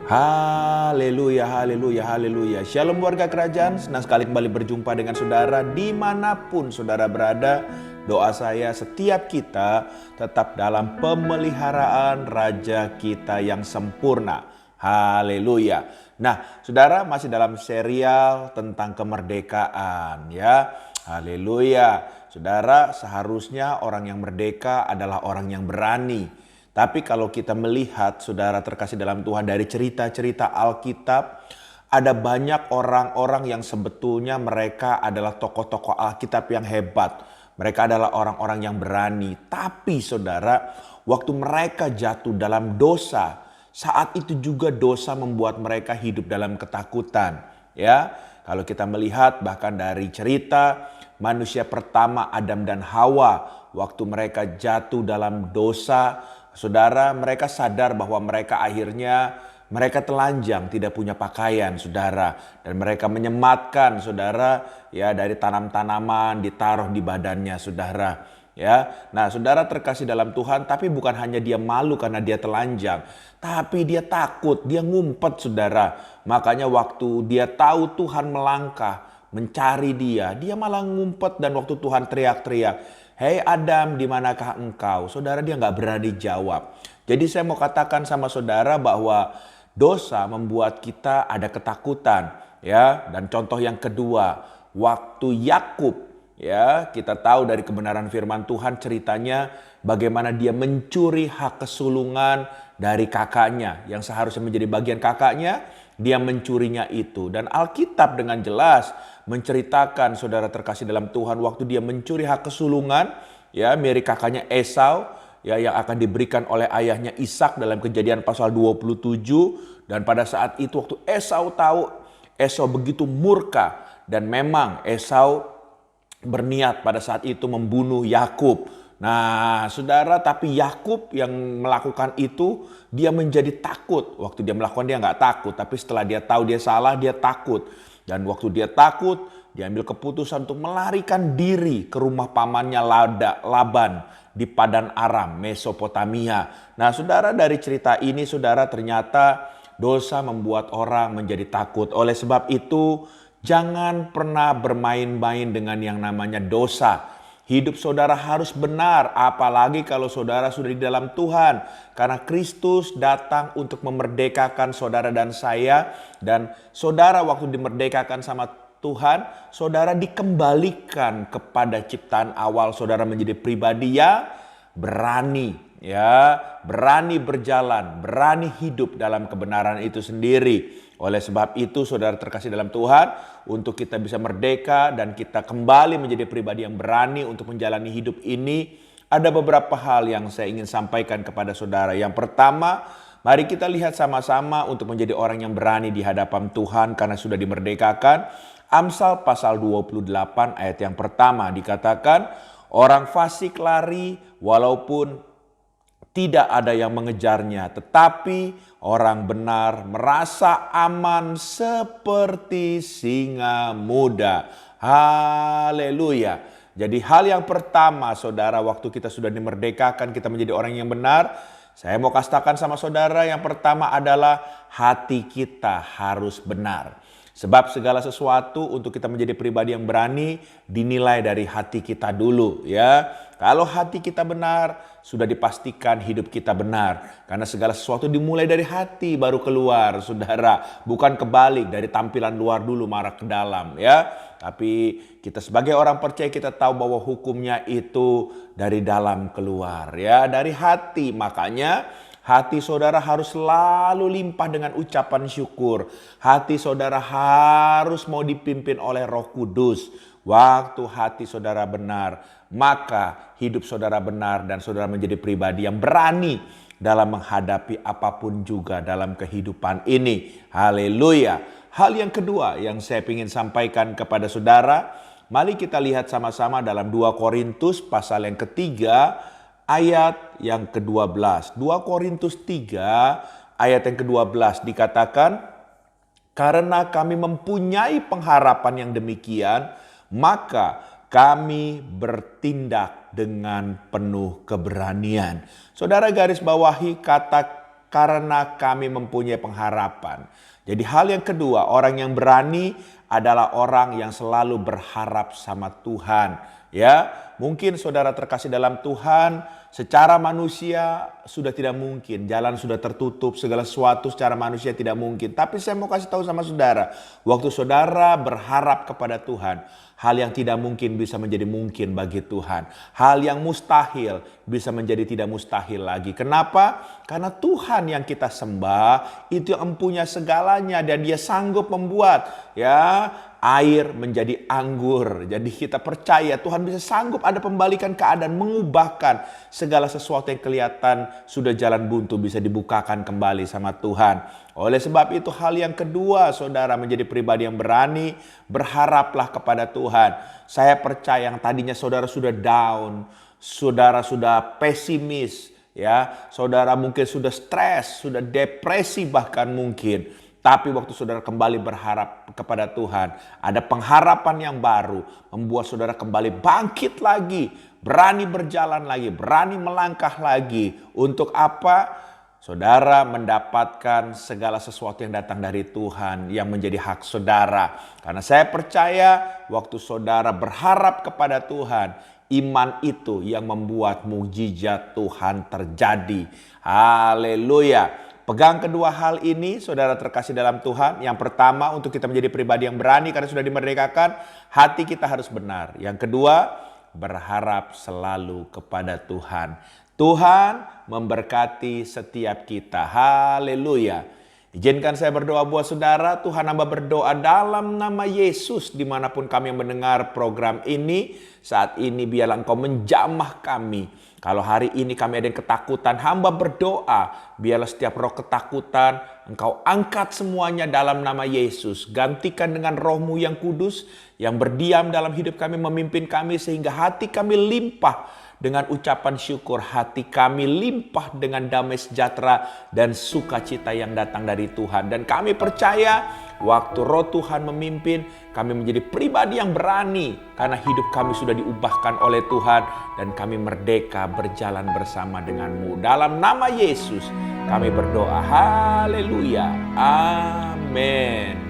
Haleluya, haleluya, haleluya. Shalom warga kerajaan, senang sekali kembali berjumpa dengan saudara dimanapun saudara berada. Doa saya setiap kita tetap dalam pemeliharaan Raja kita yang sempurna. Haleluya. Nah, saudara masih dalam serial tentang kemerdekaan ya. Haleluya. Saudara, seharusnya orang yang merdeka adalah orang yang berani. Tapi kalau kita melihat saudara terkasih dalam Tuhan dari cerita-cerita Alkitab, ada banyak orang-orang yang sebetulnya mereka adalah tokoh-tokoh Alkitab yang hebat. Mereka adalah orang-orang yang berani. Tapi saudara, waktu mereka jatuh dalam dosa, saat itu juga dosa membuat mereka hidup dalam ketakutan. Ya, kalau kita melihat bahkan dari cerita manusia pertama Adam dan Hawa, waktu mereka jatuh dalam dosa, saudara, mereka sadar bahwa mereka akhirnya mereka telanjang, tidak punya pakaian, saudara. Dan mereka menyematkan, saudara, ya dari tanam-tanaman ditaruh di badannya, saudara. Ya, nah saudara terkasih dalam Tuhan, tapi bukan hanya dia malu karena dia telanjang, tapi dia takut, dia ngumpet, saudara. Makanya waktu dia tahu Tuhan melangkah mencari dia malah ngumpet, dan waktu Tuhan teriak-teriak, "Hei Adam, di manakah engkau?" Saudara, dia nggak berani jawab. Jadi saya mau katakan sama saudara bahwa dosa membuat kita ada ketakutan, ya. Dan contoh yang kedua, waktu Yakub, ya, kita tahu dari kebenaran firman Tuhan ceritanya bagaimana dia mencuri hak kesulungan dari kakaknya yang seharusnya menjadi bagian kakaknya, dia mencurinya itu. Dan Alkitab dengan jelas menceritakan, saudara terkasih dalam Tuhan, waktu dia mencuri hak kesulungan, ya, milik kakaknya Esau, ya, yang akan diberikan oleh ayahnya Ishak dalam Kejadian pasal 27. Dan pada saat itu waktu Esau tahu, Esau begitu murka, dan memang Esau berniat pada saat itu membunuh Yakub. Nah, saudara, tapi Yakub yang melakukan itu, dia menjadi takut. Waktu dia melakukan dia nggak takut, tapi setelah dia tahu dia salah, dia takut. Dan waktu dia takut, dia ambil keputusan untuk melarikan diri ke rumah pamannya Laban di Padan Aram, Mesopotamia. Nah, saudara, dari cerita ini, saudara, ternyata dosa membuat orang menjadi takut. Oleh sebab itu, jangan pernah bermain-main dengan yang namanya dosa. Hidup saudara harus benar, apalagi kalau saudara sudah di dalam Tuhan. Karena Kristus datang untuk memerdekakan saudara dan saya. Dan saudara waktu dimerdekakan sama Tuhan, saudara dikembalikan kepada ciptaan awal. Saudara menjadi pribadi yang berani, ya, berani berjalan, berani hidup dalam kebenaran itu sendiri. Oleh sebab itu, saudara terkasih dalam Tuhan, untuk kita bisa merdeka dan kita kembali menjadi pribadi yang berani untuk menjalani hidup ini, ada beberapa hal yang saya ingin sampaikan kepada saudara. Yang pertama, mari kita lihat sama-sama untuk menjadi orang yang berani di hadapan Tuhan karena sudah dimerdekakan. Amsal pasal 28 ayat yang pertama dikatakan, orang fasik lari walaupun tidak ada yang mengejarnya, tetapi orang benar merasa aman seperti singa muda. Haleluya. Jadi hal yang pertama, saudara, waktu kita sudah dimerdekakan, kita menjadi orang yang benar. Saya mau katakan sama saudara, yang pertama adalah hati kita harus benar. Sebab segala sesuatu untuk kita menjadi pribadi yang berani dinilai dari hati kita dulu, ya. Kalau hati kita benar, sudah dipastikan hidup kita benar. Karena segala sesuatu dimulai dari hati baru keluar, saudara. Bukan kebalik, dari tampilan luar dulu marah ke dalam, ya. Tapi kita sebagai orang percaya, kita tahu bahwa hukumnya itu dari dalam keluar, ya, dari hati. Makanya hati saudara harus selalu limpah dengan ucapan syukur. Hati saudara harus mau dipimpin oleh Roh Kudus. Waktu hati saudara benar, maka hidup saudara benar dan saudara menjadi pribadi yang berani dalam menghadapi apapun juga dalam kehidupan ini. Haleluya. Hal yang kedua yang saya ingin sampaikan kepada saudara, mari kita lihat sama-sama dalam 2 Korintus pasal yang ketiga, ayat yang ke-12. 2 Korintus 3 ayat yang ke-12 dikatakan, karena kami mempunyai pengharapan yang demikian, maka kami bertindak dengan penuh keberanian. Saudara garis bawahi kata karena kami mempunyai pengharapan. Jadi hal yang kedua, orang yang berani adalah orang yang selalu berharap sama Tuhan. Ya, mungkin saudara terkasih dalam Tuhan, secara manusia sudah tidak mungkin, jalan sudah tertutup, segala sesuatu secara manusia tidak mungkin. Tapi saya mau kasih tahu sama saudara, waktu saudara berharap kepada Tuhan, hal yang tidak mungkin bisa menjadi mungkin bagi Tuhan. Hal yang mustahil bisa menjadi tidak mustahil lagi. Kenapa? Karena Tuhan yang kita sembah itu yang mempunyai segalanya dan Dia sanggup membuat air menjadi anggur. Jadi kita percaya Tuhan bisa sanggup ada pembalikan keadaan, mengubahkan segala sesuatu yang kelihatan sudah jalan buntu bisa dibukakan kembali sama Tuhan. Oleh sebab itu hal yang kedua, saudara menjadi pribadi yang berani, berharaplah kepada Tuhan. Saya percaya yang tadinya saudara sudah down, saudara sudah pesimis, saudara mungkin sudah stres, sudah depresi bahkan mungkin. Tapi waktu saudara kembali berharap kepada Tuhan, ada pengharapan yang baru, membuat saudara kembali bangkit lagi, berani berjalan lagi, berani melangkah lagi. Untuk apa? Saudara mendapatkan segala sesuatu yang datang dari Tuhan yang menjadi hak saudara. Karena saya percaya waktu saudara berharap kepada Tuhan, iman itu yang membuat mukjizat Tuhan terjadi. Haleluya. Pegang kedua hal ini, saudara terkasih dalam Tuhan. Yang pertama, untuk kita menjadi pribadi yang berani karena sudah dimerdekakan, hati kita harus benar. Yang kedua, berharap selalu kepada Tuhan. Tuhan memberkati setiap kita. Haleluya. Izinkan saya berdoa buat saudara. Tuhan, hamba berdoa dalam nama Yesus, dimanapun kami mendengar program ini, saat ini biarlah Engkau menjamah kami. Kalau hari ini kami ada yang ketakutan, hamba berdoa, biarlah setiap roh ketakutan, Engkau angkat semuanya dalam nama Yesus. Gantikan dengan Roh-Mu yang kudus, yang berdiam dalam hidup kami, memimpin kami, sehingga hati kami limpah dengan ucapan syukur. Hati kami limpah dengan damai sejahtera dan sukacita yang datang dari Tuhan. Dan kami percaya waktu Roh Tuhan memimpin, kami menjadi pribadi yang berani karena hidup kami sudah diubahkan oleh Tuhan dan kami merdeka berjalan bersama dengan-Mu. Dalam nama Yesus kami berdoa. Haleluya. Amin.